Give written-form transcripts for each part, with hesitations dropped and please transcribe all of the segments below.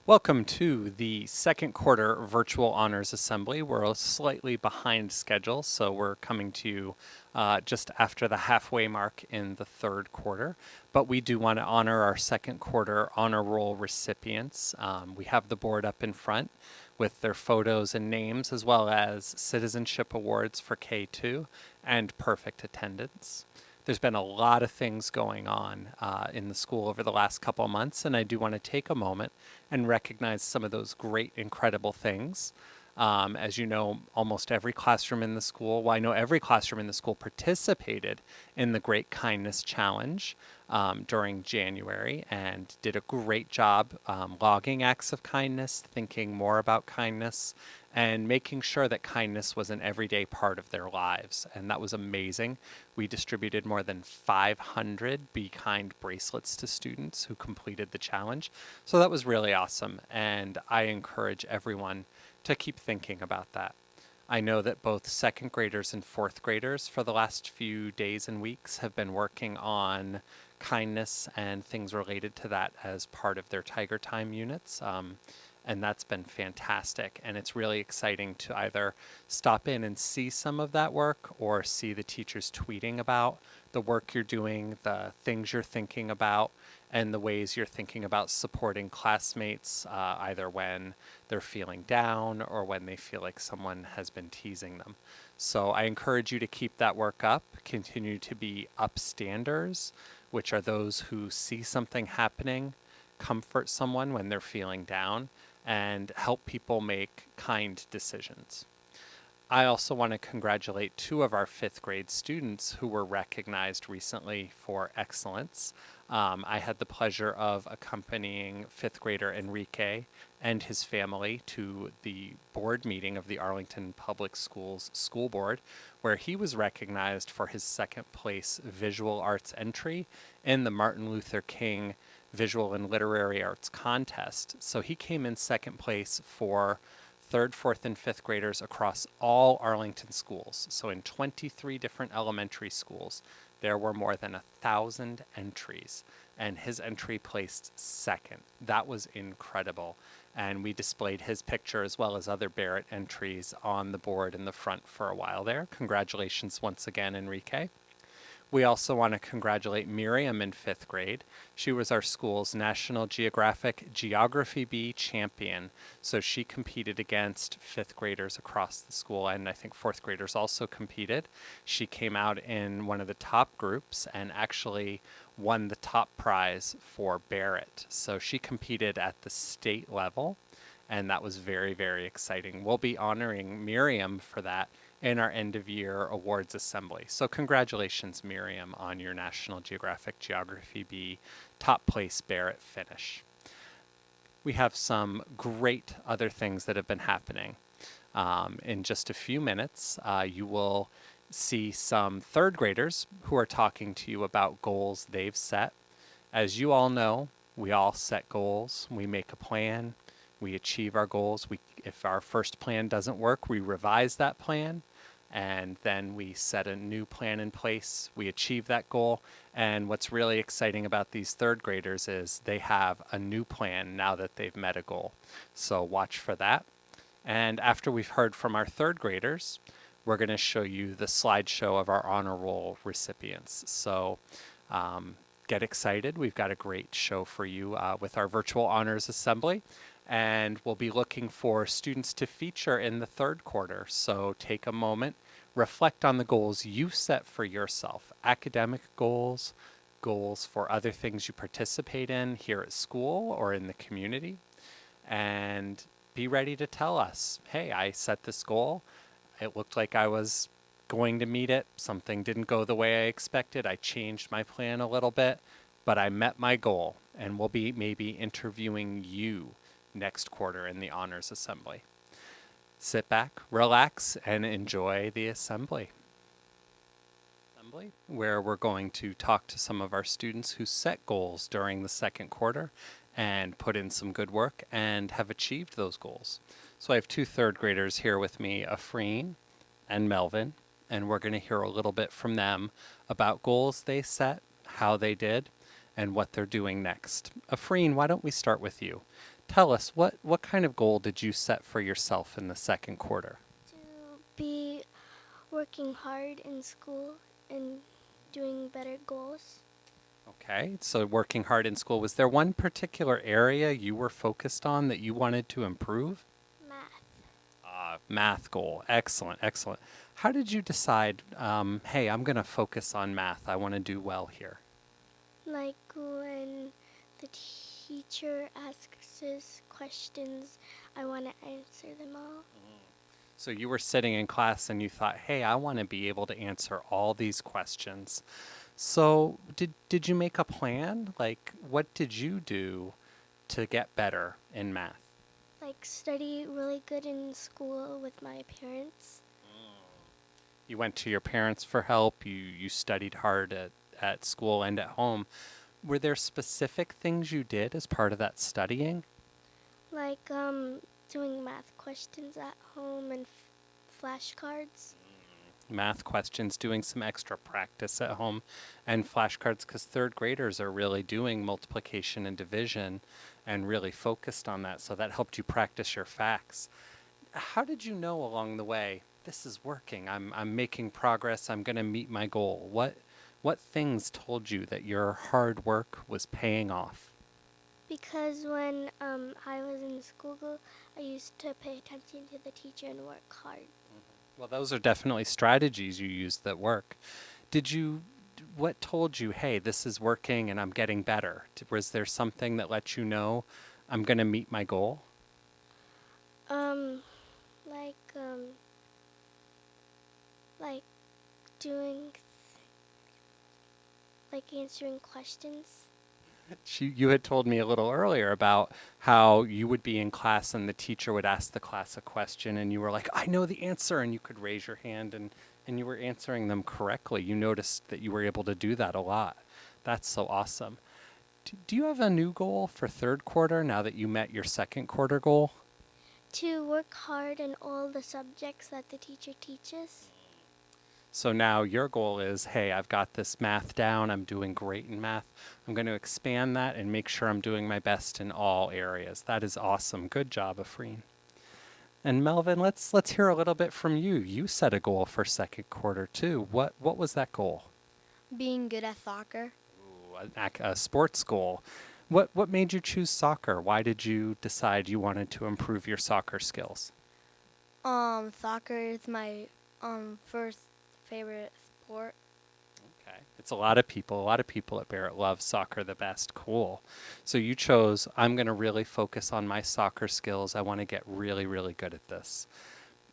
Welcome to the second quarter virtual honors assembly. We're slightly behind schedule, so we're coming to you just after the halfway mark in the third quarter. But we do want to honor our second quarter honor roll recipients. We have the board up in front with their photos and names, as well as citizenship awards for K2 and perfect attendance. There's been a lot of things going on in the school over the last couple of months, and I do want to take a moment and recognize some of those great, incredible things. As you know, almost every classroom in the school, well, I know every classroom in the school participated in the Great Kindness Challenge during January and did a great job logging acts of kindness, thinking more about kindness, and making sure that kindness was an everyday part of their lives. And that was amazing. We distributed more than 500 Be Kind bracelets to students who completed the challenge. So that was really awesome. And I encourage everyone to keep thinking about that. I know that both second graders and fourth graders for the last few days and weeks have been working on kindness and things related to that as part of their Tiger Time units. And that's been fantastic. And it's really exciting to either stop in and see some of that work or see the teachers tweeting about the work you're doing, the things you're thinking about, and the ways you're thinking about supporting classmates, either when they're feeling down or when they feel like someone has been teasing them. So I encourage you to keep that work up, continue to be upstanders, which are those who see something happening, comfort someone when they're feeling down, and help people make kind decisions. I also want to congratulate two of our fifth grade students who were recognized recently for excellence. I had the pleasure of accompanying fifth grader Enrique and his family to the board meeting of the Arlington Public Schools School Board, where he was recognized for his second place visual arts entry in the Martin Luther King Visual and Literary Arts Contest. So he came in second place for third, fourth, and fifth graders across all Arlington schools. So in 23 different elementary schools, there were more than 1,000 entries, and his entry placed second. That was incredible. And we displayed his picture as well as other Barrett entries on the board in the front for a while there. Congratulations once again, Enrique. We also want to congratulate Miriam in fifth grade. She was our school's National Geographic Geography Bee champion. So she competed against fifth graders across the school, and I think fourth graders also competed. She came out in one of the top groups and actually won the top prize for Barrett. So she competed at the state level, and that was very, very exciting. We'll be honoring Miriam for that in our end of year awards assembly. So congratulations, Miriam, on your National Geographic Geography Bee top place Barrett finish. We have some great other things that have been happening. In just a few minutes, you will see some third graders who are talking to you about goals they've set. As you all know, we all set goals, we make a plan, we achieve our goals. If our first plan doesn't work, we revise that plan, and then we set a new plan in place. We achieve that goal. And what's really exciting about these third graders is they have a new plan now that they've met a goal. So watch for that. And after we've heard from our third graders, we're going to show you the slideshow of our honor roll recipients. So get excited. We've got a great show for you with our virtual honors assembly. And we'll be looking for students to feature in the third quarter. So take a moment, reflect on the goals you've set for yourself, academic goals, goals for other things you participate in here at school or in the community, and be ready to tell us, hey, I set this goal. It looked like I was going to meet it. Something didn't go the way I expected. I changed my plan a little bit, but I met my goal. And we'll be maybe interviewing you next quarter in the honors assembly. Sit back, relax, and enjoy the assembly. Where we're going to talk to some of our students who set goals during the second quarter and put in some good work and have achieved those goals. So I have two third graders here with me, Afreen and Melvin, and we're going to hear a little bit from them about goals they set, how they did, and what they're doing next. Afreen, why don't we start with you? Tell us, what kind of goal did you set for yourself in the second quarter? To be working hard in school and doing better goals. Okay, so working hard in school, was there one particular area you were focused on that you wanted to improve? Math. Math goal. Excellent, excellent. How did you decide, hey, I'm going to focus on math. I want to do well here? Like when the teacher asks us questions, I want to answer them all. So you were sitting in class and you thought, hey, I want to be able to answer all these questions. So did you make a plan? Like, what did you do to get better in math? Like study really good in school with my parents. You went to your parents for help. You studied hard at school and at home. Were there specific things you did as part of that studying? Like doing math questions at home and flashcards. Math questions, doing some extra practice at home, and flashcards because third graders are really doing multiplication and division and really focused on that. So that helped you practice your facts. How did you know along the way, this is working? I'm making progress. I'm going to meet my goal. What things told you that your hard work was paying off? Because when I was in school, I used to pay attention to the teacher and work hard. Well, those are definitely strategies you used that work. Did you, what told you, hey, this is working and I'm getting better? Was there something that let you know I'm going to meet my goal? Um, like um, like doing like answering questions. You had told me a little earlier about how you would be in class and the teacher would ask the class a question and you were like, I know the answer, and you could raise your hand and you were answering them correctly. You noticed that you were able to do that a lot. That's so awesome. Do you have a new goal for third quarter now that you met your second quarter goal? To work hard in all the subjects that the teacher teaches. So now your goal is, hey, I've got this math down. I'm doing great in math. I'm going to expand that and make sure I'm doing my best in all areas. That is awesome. Good job, Afreen. And Melvin, let's hear a little bit from you. You set a goal for second quarter too. What was that goal? Being good at soccer. Ooh, a sports goal. What made you choose soccer? Why did you decide you wanted to improve your soccer skills? Soccer is my first favorite sport. Okay. It's a lot of people. A lot of people at Barrett love soccer the best. Cool. So you chose, I'm going to really focus on my soccer skills. I want to get really, really good at this.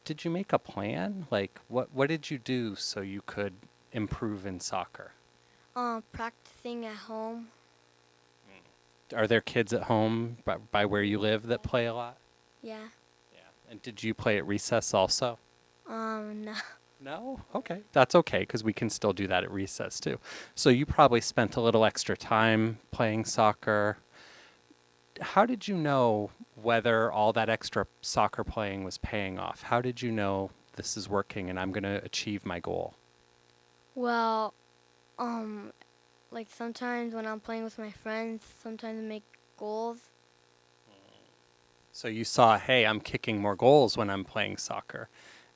Did you make a plan? Like, what did you do so you could improve in soccer? Practicing at home. Are there kids at home by where you live that play a lot? Yeah. Yeah. And did you play at recess also? No. No? Okay. That's okay because we can still do that at recess too. So you probably spent a little extra time playing soccer. How did you know whether all that extra soccer playing was paying off? How did you know this is working and I'm going to achieve my goal? Well, um, like sometimes when I'm playing with my friends, sometimes I make goals. So you saw, hey, I'm kicking more goals when I'm playing soccer.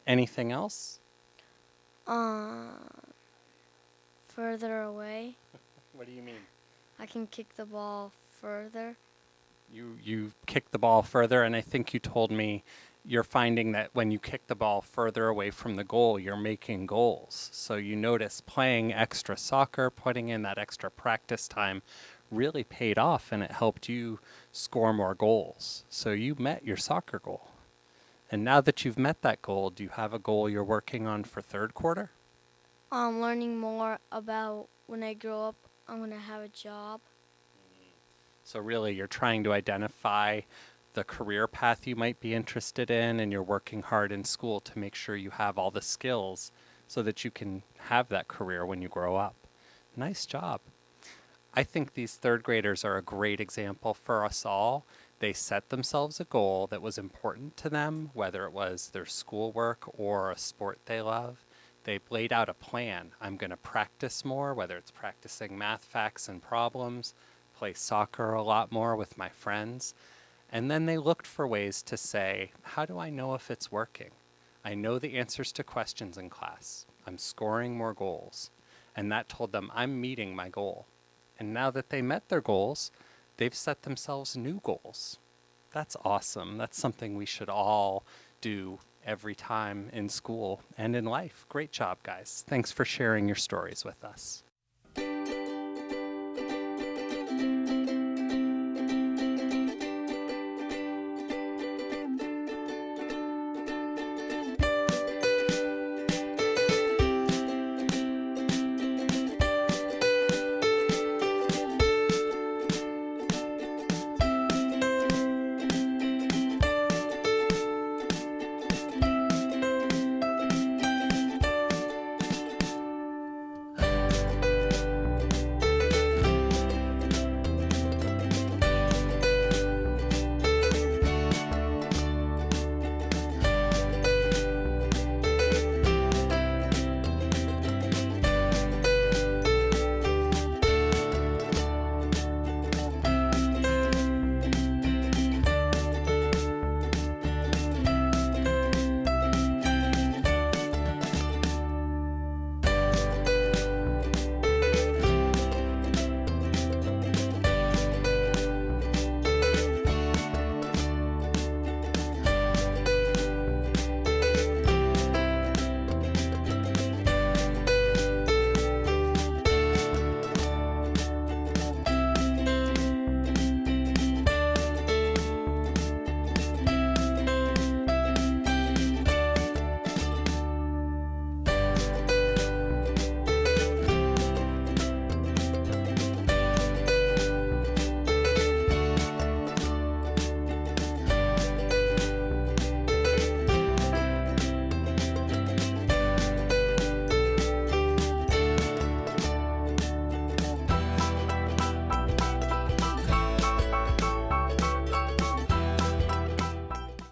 Anything else? Uh, Further away, What do you mean? I can kick the ball further. You kick the ball further, and I think you told me you're finding that when you kick the ball further away from the goal, you're making goals. So you notice playing extra soccer, putting in that extra practice time really paid off and it helped you score more goals. So you met your soccer goal. And now that you've met that goal, do you have a goal you're working on for third quarter? Learning more about when I grow up, I'm gonna have a job. So really you're trying to identify the career path you might be interested in and you're working hard in school to make sure you have all the skills so that you can have that career when you grow up. Nice job. I think these third graders are a great example for us all. They set themselves a goal that was important to them, whether it was their schoolwork or a sport they love. They laid out a plan. I'm going to practice more, whether it's practicing math facts and problems, play soccer a lot more with my friends. And then they looked for ways to say, how do I know if it's working? I know the answers to questions in class. I'm scoring more goals. And that told them I'm meeting my goal. And now that they met their goals, they've set themselves new goals. That's awesome. That's something we should all do every time in school and in life. Great job, guys. Thanks for sharing your stories with us.